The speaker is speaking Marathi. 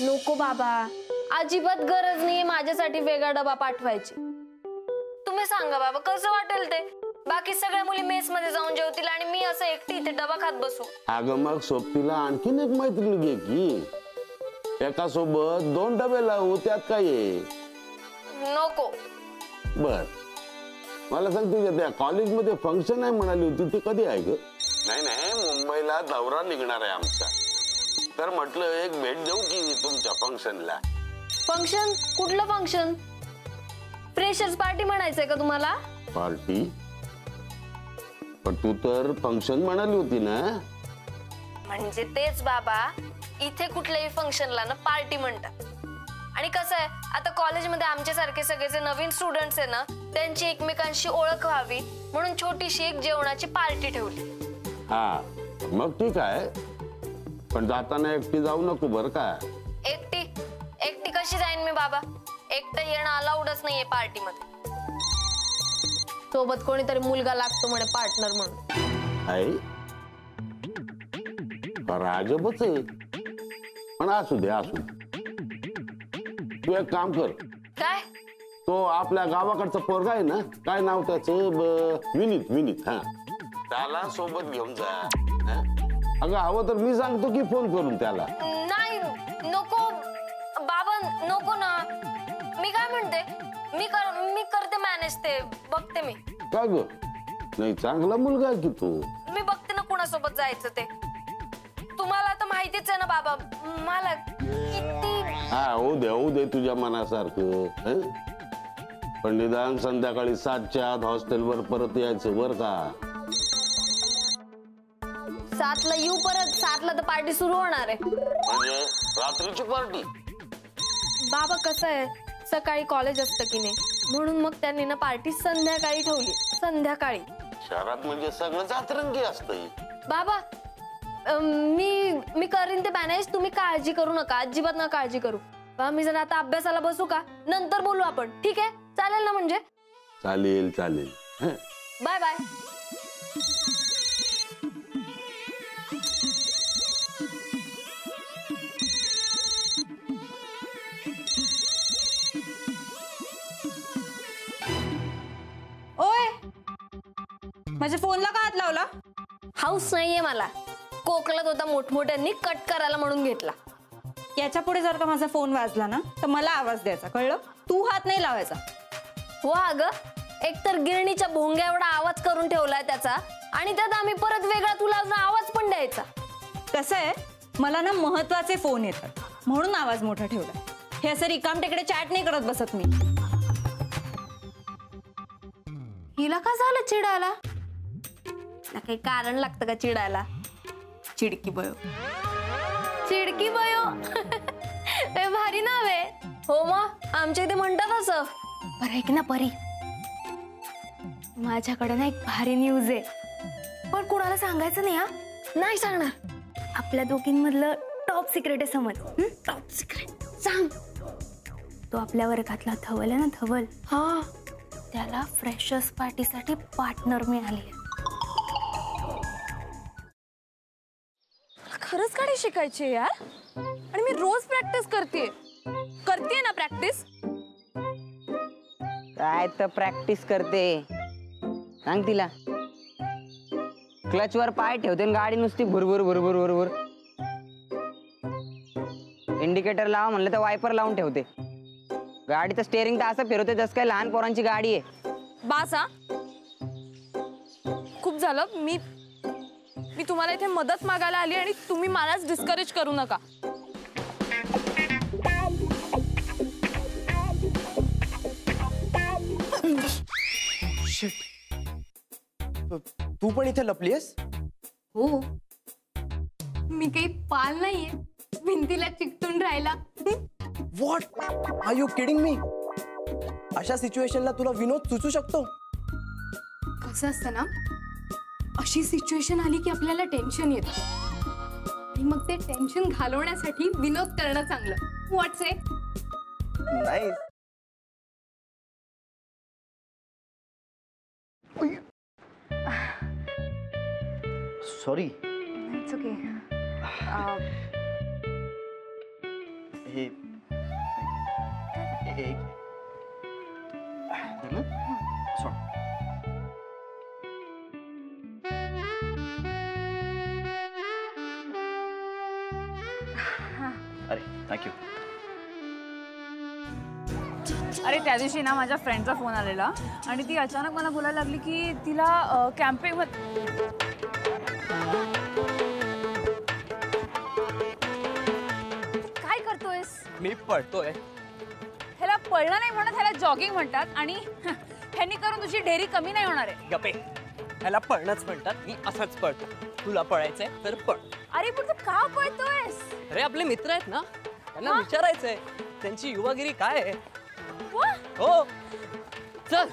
नको बाबा, अजिबात गरज नाहीये माझ्यासाठी वेगळा डबा पाठवायची. तुम्ही सांगा बाबा कसं वाटेल ते. बाकी सगळ्या मुली मेस मध्ये जाऊन जेवतील आणि मी असं एकटी इथे डबा खात बसू. अगं मग सोबतीला आणखीन एक मैत्रीण घे की. एका सोबत 2 डबे लावू, त्यात काय आहे? नको. बर, मला सांग, तुझ्या त्या कॉलेजमध्ये फंक्शन आहे म्हणाली होती, ती कधी आहे ग? नाही, मुंबईला दौरा निघणार आहे आमचा, तर म्हटलं एक भेट देऊ की तुमच्या फंक्शनला. फंक्शन? कुठलं फंक्शन? फ्रेशर्स पार्टी म्हणायचंय का तुम्हाला? पार्टी? पण तू तर फंक्शन म्हणाली होती ना. म्हणजे तेच बाबा, इथे कुठल्याही फंक्शनला ना पार्टी म्हणतात. आणि कसं आहे, आता कॉलेजमध्ये आमच्यासारखे सगळे जे नवीन स्टुडंट्स आहे ना, त्यांची एकमेकांशी ओळख व्हावी म्हणून छोटीशी एक जेवणाची पार्टी ठेवली. हा, मग ठीक आहे, पण जाताना एकटी जाऊ नको बर का. एकटी कशी जाईन मी बाबा? एकटं येणं अलाउडच नाहीये पार्टीमध्ये. सोबत कोणीतरी मुलगा लागतो म्हणे पार्टनर म्हणून. आई राजबच आहे, पण असू दे. तू एक काम कर. काय? तो आपल्या गावाकडचा पोरगा आहे ना, काय नाव त्याचं? विनीत. हा, त्याला सोबत घेऊन जा. अगं हवं तर मी सांगतो की फोन करून त्याला. नाही, नको बाबा, नको ना. मी काय म्हणते, मी करते मॅनेज, ते बघते मी. का ग? नाही, चांगला मुलगा आहे की तू. मी बघते ना कुणासोबत जायचं ते. तुम्हाला तर माहितीच आहे ना बाबा, मला किती. हा, होऊ दे तुझ्या मनासारखं. पण निदान संध्याकाळी 7च्या आत हॉस्टेलवर परत यायचं बर का. 7ला येऊ परत. 7ला तर पार्टी सुरू होणार आहे. म्हणजे रात्रीची पार्टी? बाबा कसं आहे, सकाळी कॉलेज असतं की नाही, म्हणून मग त्यांनी ना पार्टी संध्याकाळी ठेवली. संध्याकाळी शहरात म्हणजे सगळं जातरंगी असतं बाबा. मी करीन ते मॅनेज, तुम्ही काळजी करू नका, अजिबात ना काळजी करू. मी जर आता अभ्यासाला बसू का? नंतर बोलू आपण, ठीक आहे? चालेल ना? म्हणजे चालेल. Bye bye. ओय, माझ्या फोनला का हात लावला? हाऊस नाहीये मला. कोकणात होता, मोठमोठ्यांनी कट करायला म्हणून घेतला. याच्या पुढे जर का माझा फोन वाजला ना, तर मला आवाज द्यायचा, कळलं? तू हात नाही लावायचा. हो अगं, एकतर गिरणीच्या भोंग्या एवढा आवाज करून ठेवलाय त्याचा, आणि त्यात आम्ही परत वेगळा तुला आवाज पण द्यायचा. कसं आहे, मला ना महत्वाचे फोन येतात म्हणून आवाज मोठा ठेवला. हे असं रिकाम टेकडे चॅट नाही करत बसत मी. हिला का झालं चिडायला? काही कारण लागतं का चिडायला? चिडकी बयो. भारी नाव आहे. हो मग, आमच्या इथे म्हणतात असं. बरं ऐक ना परी, माझ्याकडे ना एक भारी न्यूज आहे, पण कुणाला सांगायचं नाही. हा, नाही सांगणार. आपल्या दोघींमधलं टॉप सिक्रेट आहे, समज. टॉप सिक्रेट सांग. तो आपल्या वर्गातला धवल आहे ना, धवल. हा, त्याला फ्रेशर्स पार्टीसाठी पार्टनर मिळाली. खरंच गाडी शिकायची यार, आणि मी रोज प्रॅक्टिस करते ना. प्रॅक्टिस काय तर प्रॅक्टिस करते, सांग तिला. क्लचवर पाय ठेवते गाडी नुसती भुरभुर. इंडिकेटर लावा म्हणलं तर वायपर लावून ठेवते. गाडीचं स्टेअरिंग तर असं फिरवते जसं काय लहान पोरांची गाडी आहे. बासा, खूप झालं. मी तुम्हाला इथे मदत मागायला आली आणि तुम्ही मलाच डिस्करेज करू नका. तू पण इथे लपलीयस? हो, मी काही पाल नाहीये भिंतीला चिकटून राहिला. What are you kidding me? अशा सिच्युएशनला तुला विनोद सुचू शकतो? कसं असतं ना, अशी सिच्युएशन आली की आपल्याला टेन्शन येतं, आणि मग ते टेन्शन घालवण्यासाठी विनोद करणं चांगलं. व्हॉट्स इट? नाही. सॉरी. It's okay. हे एक धर ना. सोड. अरे थँक्यू. अरे त्या दिवशी ना माझ्या फ्रेंडचा फोन आलेला आणि ती अचानक मला बोलायला लागली की तिला कॅम्पिंग काय करतोयस? मी पळतोय. ह्याला पळणं नाही म्हणत, ह्याला जॉगिंग म्हणतात आणि ह्यांनी करून तुझी ढेरी कमी नाही होणार आहे. गपे. ह्याला पळणंच म्हणतात. मी असंच पळतो. तुला पळायचंय तर पळ. अरे पण तू का पळतोयस? अरे आपले मित्र आहेत ना, त्यांना विचारायचंय त्यांची युवागिरी काय आहे. वा, हो चल.